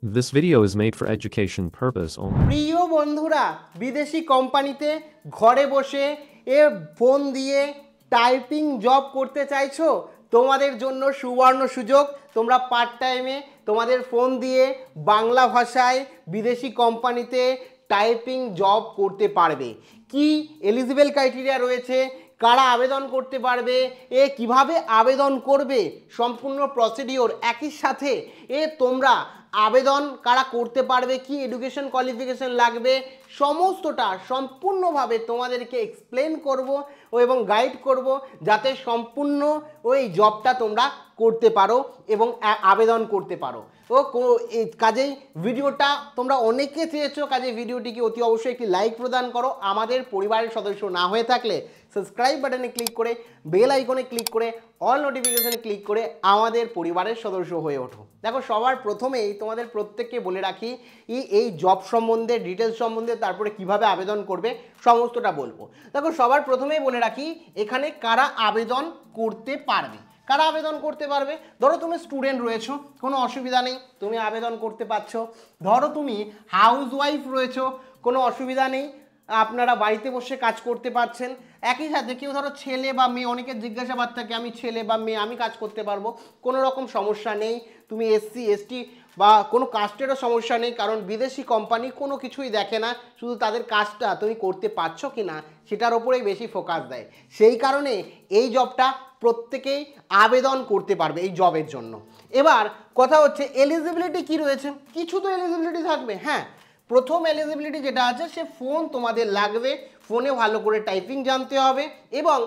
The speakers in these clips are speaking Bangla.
This video is made for education purpose only. প্রিয় বন্ধুরা, বিদেশি কোম্পানিতে ঘরে বসে ফোন দিয়ে টাইপিং জব করতে চাইছো? তোমাদের জন্য সুবর্ণ সুযোগ। তোমরা পার্ট টাইমে তোমাদের ফোন দিয়ে বাংলা ভাষায় বিদেশি কোম্পানিতে টাইপিং জব করতে পারবে। কি এলিজিবল ক্রাইটেরিয়া রয়েছে, কারা আবেদন করতে পারবে, কিভাবে আবেদন করবে, সম্পূর্ণ প্রসিডিওর, একই সাথে তোমরা আবেদন কারা করতে পারবে, কি এডুকেশন কোয়ালিফিকেশন লাগবে, সমস্তটা সম্পূর্ণভাবে তোমাদেরকে এক্সপ্লেন করব এবং গাইড করব, যাতে সম্পূর্ণ ওই জবটা তোমরা করতে পারো এবং আবেদন করতে পারো। কাজেই ভিডিওটা তোমরা অনেকে চেয়েছো, কাজেই ভিডিওটিকে অতি অবশ্যই একটি লাইক প্রদান করো। আমাদের পরিবারের সদস্য না হয়ে থাকলে সাবস্ক্রাইব বাটনে ক্লিক করে বেল আইকনে ক্লিক করে অল নোটিফিকেশনে ক্লিক করে আমাদের পরিবারের সদস্য হয়ে ওঠো। দেখো, সবার প্রথমেই তোমাদের প্রত্যেককে বলে রাখি এই জব সম্বন্ধে, ডিটেলস সম্বন্ধে, তারপরে কিভাবে আবেদন করবে সমস্তটা বলবো। দেখো, সবার প্রথমেই বলে রাখি এখানে কারা আবেদন করতে পারবে। কারা আবেদন করতে পারবে? ধরো তুমি স্টুডেন্ট রয়েছো, কোনো অসুবিধা নেই, তুমি আবেদন করতে পারছো। ধরো তুমি হাউসওয়াইফ রয়েছো, কোনো অসুবিধা নেই, আপনারা বাড়িতে বসে কাজ করতে পারছেন। একই সাথে কেউ ধরো ছেলে বা মেয়ে, অনেকের জিজ্ঞাসাবাদ থাকে আমি ছেলে বা মেয়ে, আমি কাজ করতে পারবো, কোনো রকম সমস্যা নেই। তুমি এসসি এসটি বা কোনো কাস্টেরও সমস্যা নেই, কারণ বিদেশি কোম্পানি কোনো কিছুই দেখে না, শুধু তাদের কাজটা তুমি করতে পারছো কি না সেটার ওপরেই বেশি ফোকাস দেয়। সেই কারণে এই জবটা প্রত্যেকেই আবেদন করতে পারবে এই জবের জন্য। এবার কথা হচ্ছে এলিজিবিলিটি কি রয়েছে। কিছু তো এলিজিবিলিটি থাকবে। হ্যাঁ, প্রথম এলিজিবিলিটি যেটা আছে, সে ফোন তোমাদের লাগবে, ফোনে ভালো করে টাইপিং জানতে হবে এবং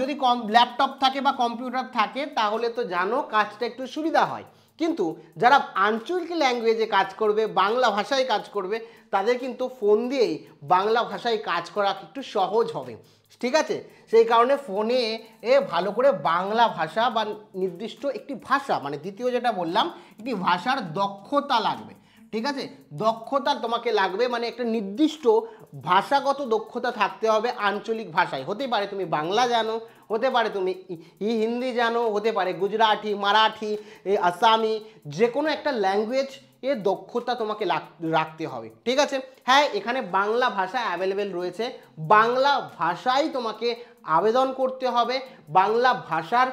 যদি ল্যাপটপ থাকে বা কম্পিউটার থাকে তাহলে তো জানো কাজটা একটু সুবিধা হয়। কিন্তু যারা আঞ্চলিক ল্যাঙ্গুয়েজে কাজ করবে, বাংলা ভাষায় কাজ করবে, তাদের কিন্তু ফোন দিয়েই বাংলা ভাষায় কাজ করা একটু সহজ হবে। ঠিক আছে, সেই কারণে ফোনে ভালো করে বাংলা ভাষা বা নির্দিষ্ট একটি ভাষা, মানে দ্বিতীয় যেটা বললাম, একটি ভাষার দক্ষতা লাগবে। ঠিক আছে, দক্ষতা তোমাকে লাগবে, মানে একটা নির্দিষ্ট ভাষাগত দক্ষতা থাকতে হবে আঞ্চলিক ভাষায়। হতে পারে তুমি বাংলা জানো, হতে পারে তুমি হিন্দি জানো, হতে পারে গুজরাটি, মারাঠি, আসামি, যে কোনো একটা ল্যাঙ্গুয়েজ দক্ষতা তোমাকে রাখতে হবে। ঠিক আছে, হ্যাঁ, এখানে বাংলা ভাষা অ্যাভেলেবেল রয়েছে, বাংলা ভাষায় তোমাকে আবেদন করতে হবে, বাংলা ভাষার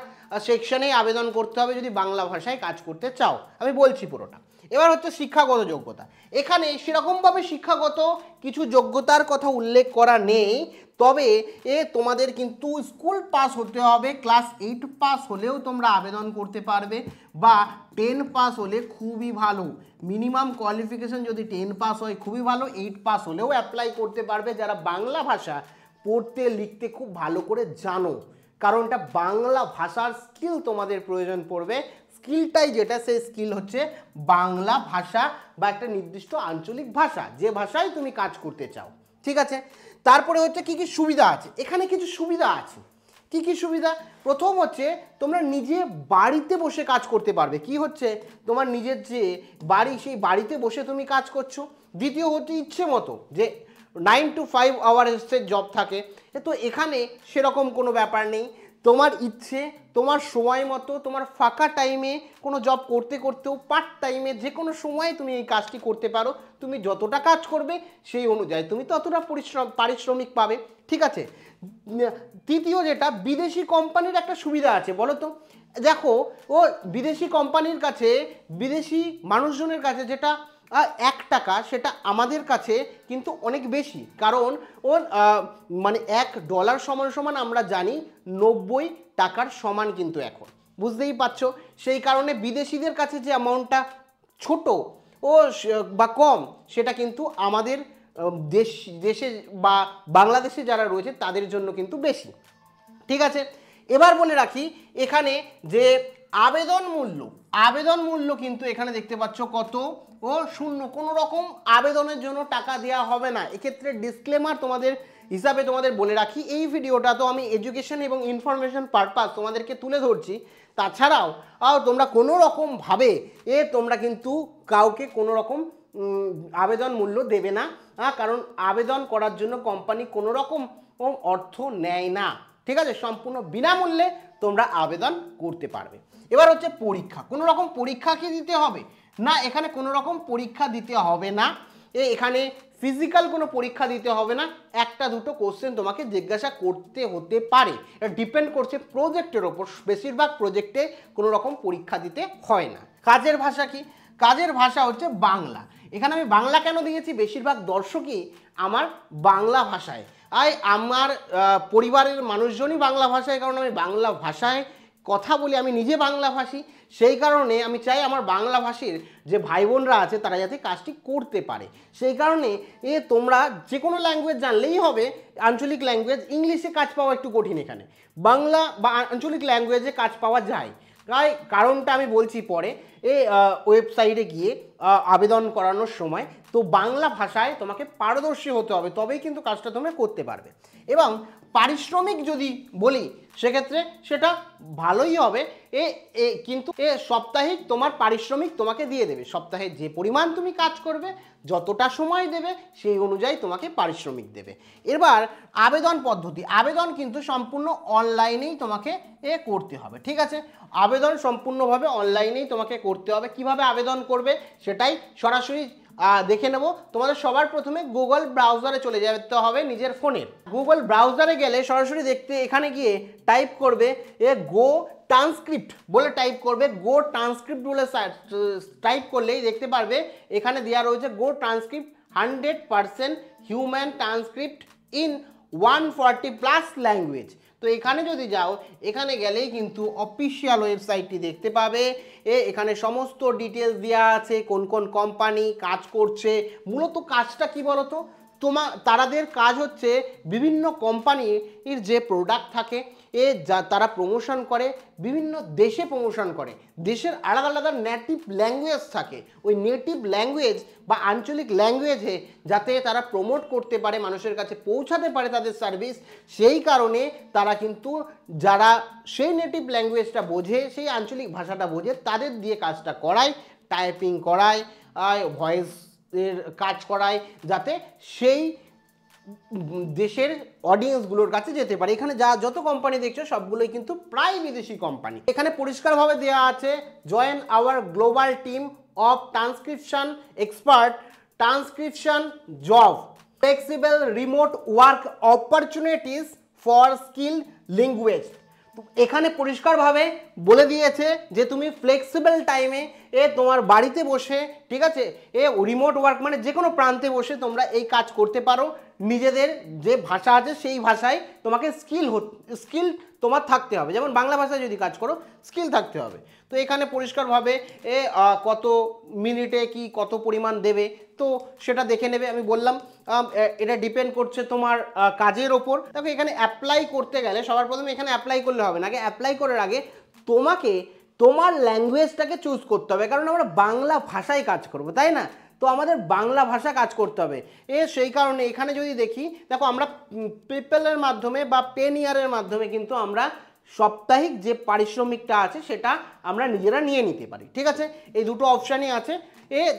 সেকশনেই আবেদন করতে হবে যদি বাংলা ভাষায় কাজ করতে চাও। আমি বলছি পুরোটা। এবার হচ্ছে শিক্ষাগত যোগ্যতা। এখানে সেরকমভাবে শিক্ষাগত কিছু যোগ্যতার কথা উল্লেখ করা নেই, তবে তোমাদের কিন্তু স্কুল পাস হতে হবে। ক্লাস 8 পাস হলেও তোমরা আবেদন করতে পারবে, বা 10 পাস হলে খুবই ভালো। মিনিমাম কোয়ালিফিকেশন যদি 10 পাস হয় খুবই ভালো, 8 পাস হলেও অ্যাপ্লাই করতে পারবে যারা বাংলা ভাষা পড়তে লিখতে খুব ভালো করে জানো, কারণ এটা বাংলা ভাষার স্কিল তোমাদের প্রয়োজন পড়বে। স্কিলটাই যেটা, সেই স্কিল হচ্ছে বাংলা ভাষা বা একটা নির্দিষ্ট আঞ্চলিক ভাষা, যে ভাষায় তুমি কাজ করতে চাও। ঠিক আছে, তারপরে হচ্ছে কি কি সুবিধা আছে। এখানে কিছু সুবিধা আছে। কি কি সুবিধা? প্রথম হচ্ছে তোমরা নিজে বাড়িতে বসে কাজ করতে পারবে। কি হচ্ছে, তোমার নিজের যে বাড়ি, সেই বাড়িতে বসে তুমি কাজ করছো। দ্বিতীয় হচ্ছে ইচ্ছে মতো, যে 9 to 5 আওয়ার্সের জব থাকে, তো এখানে সেরকম কোনো ব্যাপার নেই। তোমার ইচ্ছে, তোমার সময় মতো, তোমার ফাঁকা টাইমে কোনো জব করতে করতেও পার্ট টাইমে যে কোনো সময় তুমি এই কাজটি করতে পারো। তুমি যতটা কাজ করবে সেই অনুযায়ী তুমি ততটা পারিশ্রমিক পাবে। ঠিক আছে, তৃতীয় যেটা, বিদেশি কোম্পানির একটা সুবিধা আছে। বলো তো, দেখো, বিদেশি কোম্পানির কাছে, বিদেশি মানুষজনের কাছে যেটা 1 টাকা, সেটা আমাদের কাছে কিন্তু অনেক বেশি, কারণ মানে $1 সমান সমান আমরা জানি 90 টাকার সমান কিন্তু এখন, বুঝতেই পারছো। সেই কারণে বিদেশিদের কাছে যে অ্যামাউন্টটা ছোট বা কম, সেটা কিন্তু আমাদের দেশে বা বাংলাদেশে যারা রয়েছে তাদের জন্য কিন্তু বেশি। ঠিক আছে, এবার বলে রাখি এখানে যে আবেদন মূল্য কিন্তু এখানে দেখতে পাচ্ছ কত, 0, কোনো রকম আবেদনের জন্য টাকা দেওয়া হবে না। এক্ষেত্রে ডিসক্লেমার তোমাদের হিসাবে তোমাদের বলে রাখি, এই ভিডিওটা তো আমি এডুকেশন এবং ইনফরমেশন পারপাস তোমাদেরকে তুলে ধরছি। তাছাড়াও তোমরা কোনো রকমভাবে তোমরা কিন্তু কাউকে কোনো রকম আবেদন মূল্য দেবে না, কারণ আবেদন করার জন্য কোম্পানি কোনো রকম অর্থ নেয় না। ঠিক আছে, সম্পূর্ণ বিনামূল্যে তোমরা আবেদন করতে পারবে। এবার হচ্ছে পরীক্ষা। কোনো রকম পরীক্ষা কি দিতে হবে? না, এখানে কোনো রকম পরীক্ষা দিতে হবে না, এখানে ফিজিক্যাল কোনো পরীক্ষা দিতে হবে না, একটা দুটো কোশ্চেন তোমাকে জিজ্ঞাসা করতে হতে পারে, এটা ডিপেন্ড করছে প্রজেক্টের ওপর। বেশিরভাগ প্রজেক্টে কোনো রকম পরীক্ষা দিতে হয় না। কাজের ভাষা কি? কাজের ভাষা হচ্ছে বাংলা। এখানে আমি বাংলা কেন দিয়েছি? বেশিরভাগ দর্শকই আমার বাংলা ভাষায়, আমার পরিবারের মানুষজনই বাংলা ভাষায়, কারণ আমি বাংলা ভাষায় কথা বলি, আমি নিজে বাংলাভাষী, সেই কারণে আমি চাই আমার বাংলাভাষীর যে ভাই বোনরা আছে তারা যাতে কাজটি করতে পারে। সেই কারণে তোমরা যে কোনো ল্যাঙ্গুয়েজ জানলেই হবে, আঞ্চলিক ল্যাঙ্গুয়েজ, ইংলিশে কাজ পাওয়া একটু কঠিন, এখানে বাংলা বা আঞ্চলিক ল্যাঙ্গুয়েজে কাজ পাওয়া যায়। কারণটা আমি বলছি পরে, ওয়েবসাইটে গিয়ে আবেদন করানোর সময়। তো বাংলা ভাষায় তোমাকে পারদর্শী হতে হবে, তবেই কিন্তু কাজটা তোমরা করতে পারবে। এবং পারিশ্রমিক যদি বলি সেক্ষেত্রে সেটা ভালোই হবে, কিন্তু সাপ্তাহিক তোমার পারিশ্রমিক তোমাকে দিয়ে দেবে। সপ্তাহে যে পরিমাণ তুমি কাজ করবে, যতটা সময় দেবে, সেই অনুযায়ী তোমাকে পারিশ্রমিক দেবে। এবার আবেদন পদ্ধতি, আবেদন কিন্তু সম্পূর্ণ অনলাইনেই তোমাকে করতে হবে, ঠিক আছে? আবেদন সম্পূর্ণভাবে অনলাইনেই তোমাকে করতে হবে। কিভাবে আবেদন করবে সেটাই সরাসরি দেখে নেব। তোমাদের সবার প্রথমে গুগল ব্রাউজারে চলে যেতে হবে নিজের ফোনের। গুগল ব্রাউজারে গেলে সরাসরি দেখতে এখানে গিয়ে টাইপ করবে গো ট্রান্সক্রিপ্ট বলে টাইপ করবে। গো ট্রান্সক্রিপ্ট বলে টাইপ করলেই দেখতে পারবে এখানে দেওয়া রয়েছে go transcript 100% human transcript in 140+ language. তো এখানে যদি যাও, এখানে গেলেই কিন্তু অফিসিয়াল ওয়েবসাইটটি দেখতে পাবে। এখানে সমস্ত ডিটেলস দেওয়া আছে, কোন কোন কোম্পানি কাজ করছে। মূলত কাজটা কি বলতো, তাদের কাজ হচ্ছে বিভিন্ন কোম্পানির যে প্রোডাক্ট থাকে তারা প্রমোশন করে, বিভিন্ন দেশে প্রমোশন করে। দেশের আলাদা আলাদা নেটিভ ল্যাঙ্গুয়েজ থাকে, ওই নেটিভ ল্যাঙ্গুয়েজ বা আঞ্চলিক ল্যাঙ্গুয়েজে যাতে তারা প্রমোট করতে পারে, মানুষের কাছে পৌঁছাতে পারে তাদের সার্ভিস। সেই কারণে তারা কিন্তু যারা সেই নেটিভ ল্যাঙ্গুয়েজটা বোঝে, সেই আঞ্চলিক ভাষাটা বোঝে, তাদের দিয়ে কাজটা করায়, টাইপিং করায়, ভয়েস এর কাজ করায়, যাতে সেই দেশের অডিয়েন্সগুলোর কাছে যেতে পারে। এখানে যত কোম্পানি দেখছো সবগুলোই কিন্তু প্রায় বিদেশি কোম্পানি। এখানে পরিষ্কারভাবে দেওয়া আছে join our global team of transcription expert, transcription job, flexible remote work opportunities for skill language. এখানে পরিষ্কারভাবে বলে দিয়েছে যে তুমি ফ্লেক্সিবল টাইমে তোমার বাড়িতে বসে, ঠিক আছে, রিমোট ওয়ার্ক মানে যে কোনো প্রান্তে বসে তোমরা এই কাজ করতে পারো। নিজেদের যে ভাষা আছে সেই ভাষায় তোমাকে স্কিল তোমার থাকতে হবে। যেমন বাংলা ভাষায় যদি কাজ করো, স্কিল থাকতে হবে। তো এখানে পরিষ্কারভাবে কত মিনিটে কি কত পরিমাণ দেবে, তো সেটা দেখে নেবে। আমি বললাম এটা ডিপেন্ড করছে তোমার কাজের ওপর। দেখো এখানে অ্যাপ্লাই করতে গেলে সবার প্রথমে এখানে অ্যাপ্লাই করলে হবে না, আগে অ্যাপ্লাই করার আগে তোমাকে তোমার ল্যাঙ্গুয়েজটাকে চুজ করতে হবে, কারণ আমরা বাংলা ভাষায় কাজ করব, তাই না? তো আমাদের বাংলা ভাষা কাজ করতে হবে। সেই কারণে এখানে যদি দেখি, দেখো আমরা পেপ্যালের মাধ্যমে বা পেনিয়ারের মাধ্যমে কিন্তু আমরা সাপ্তাহিক যে পারিশ্রমিকটা আছে সেটা আমরা নিজেরা নিয়ে নিতে পারি, ঠিক আছে? এই দুটো অপশানই আছে।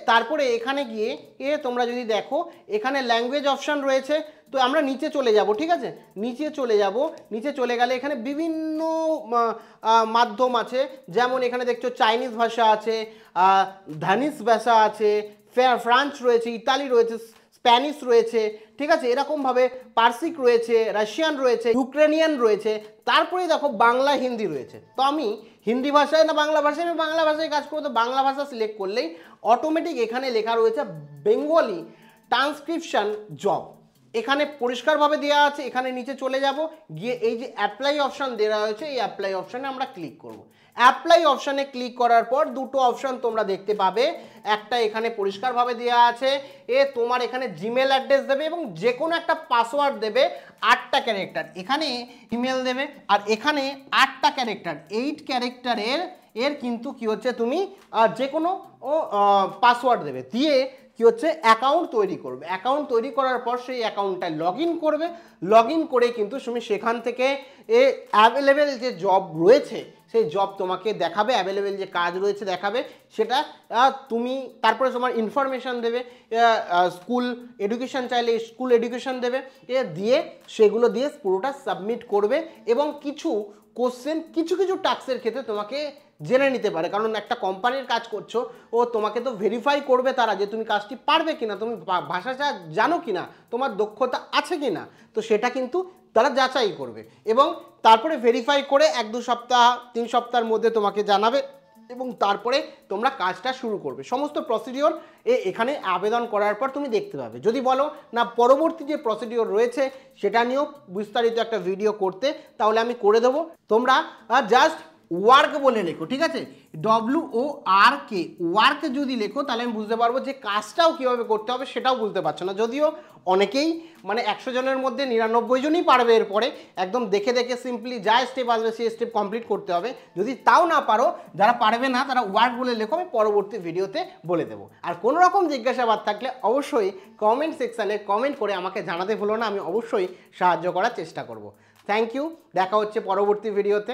তারপরে এখানে গিয়ে তোমরা যদি দেখো এখানে ল্যাঙ্গুয়েজ অপশান রয়েছে। তো আমরা নিচে চলে যাব, ঠিক আছে? নিচে চলে যাব, নিচে চলে গেলে এখানে বিভিন্ন মাধ্যম আছে। যেমন এখানে দেখছো চাইনিজ ভাষা আছে, ধানিস ভাষা আছে, ফ্রান্স রয়েছে, ইতালি রয়েছে, স্প্যানিশ রয়েছে, ঠিক আছে? এরকমভাবে পার্সিক রয়েছে, রাশিয়ান রয়েছে, ইউক্রেনিয়ান রয়েছে। তারপরে দেখো বাংলা হিন্দি রয়েছে। তো আমি হিন্দি ভাষায় না বাংলা ভাষায়, আমি বাংলা ভাষায় কাজ করবো। তো বাংলা ভাষা সিলেক্ট করলেই অটোমেটিক এখানে লেখা রয়েছে বেঙ্গলি ট্রান্সক্রিপশন জব। এখানে পরিষ্কারভাবে দেওয়া আছে। এখানে নিচে চলে যাব, গিয়ে এই যে অ্যাপ্লাই অপশান দেওয়া হয়েছে, এই অ্যাপ্লাই অপশানে আমরা ক্লিক করব। অ্যাপ্লাই অপশানে ক্লিক করার পর দুটো অপশান তোমরা দেখতে পাবে। একটা এখানে পরিষ্কারভাবে দেওয়া আছে, তোমার এখানে জিমেল অ্যাড্রেস দেবে এবং যে কোনো একটা পাসওয়ার্ড দেবে, 8টা ক্যারেক্টার। এখানে ইমেল দেবে, আর এখানে 8টা ক্যারেক্টার, 8 ক্যারেক্টারের কিন্তু কি হচ্ছে, তুমি যে কোনো পাসওয়ার্ড দেবে, দিয়ে কি হচ্ছে অ্যাকাউন্ট তৈরি করবে। অ্যাকাউন্ট তৈরি করার পর সেই অ্যাকাউন্টটায় লগ ইন করবে। লগ ইন করে কিন্তু তুমি সেখান থেকে অ্যাভেলেবেল যে জব রয়েছে সেই জব তোমাকে দেখাবে, অ্যাভেলেবেল যে কাজ রয়েছে দেখাবে। সেটা তুমি তারপরে তোমার ইনফরমেশান দেবে, স্কুল এডুকেশান চাইলে স্কুল এডুকেশান দেবে, দিয়ে সেগুলো দিয়ে পুরোটা সাবমিট করবে। এবং কিছু কোশ্চেন, কিছু টাস্কের ক্ষেত্রে তোমাকে জেনে নিতে পারে। কারণ একটা কোম্পানির কাজ করছো, ও তোমাকে তো ভেরিফাই করবে তারা যে তুমি কাজটি পারবে কিনা, তুমি ভাষাটা জানো কিনা, তোমার দক্ষতা আছে কিনা, তো সেটা কিন্তু তারা যাচাই করবে এবং তারপরে ভেরিফাই করে 1-2 সপ্তাহ 3 সপ্তাহের মধ্যে তোমাকে জানাবে এবং তারপরে তোমরা কাজটা শুরু করবে। সমস্ত প্রসিডিওর এখানে আবেদন করার পর তুমি দেখতে পাবে। যদি বলো না পরবর্তী যে প্রসিডিওর রয়েছে সেটা নিয়েও বিস্তারিত একটা ভিডিও করতে, তাহলে আমি করে দেবো। তোমরা জাস্ট ওয়ার্ক বলে লেখো, ঠিক আছে, WORK ওয়ার্ক যদি লেখো তাহলে আমি বুঝতে পারবো যে কাজটাও কীভাবে করতে হবে সেটাও বুঝতে পারছো না। যদিও অনেকেই মানে 100 জনের মধ্যে 99 জনই পারবে, এরপরে একদম দেখে দেখে সিম্পলি যা স্টেপ আসবে সেই স্টেপ কমপ্লিট করতে হবে। যদি তাও না পারো, যারা পারবে না তারা ওয়ার্ক বলে লেখো, আমি পরবর্তী ভিডিওতে বলে দেবো। আর কোনো রকম জিজ্ঞাসাবাদ থাকলে অবশ্যই কমেন্ট সেকশানে কমেন্ট করে আমাকে জানাতে ভুলো না, আমি অবশ্যই সাহায্য করার চেষ্টা করব। থ্যাংক ইউ, দেখা হচ্ছে পরবর্তী ভিডিওতে।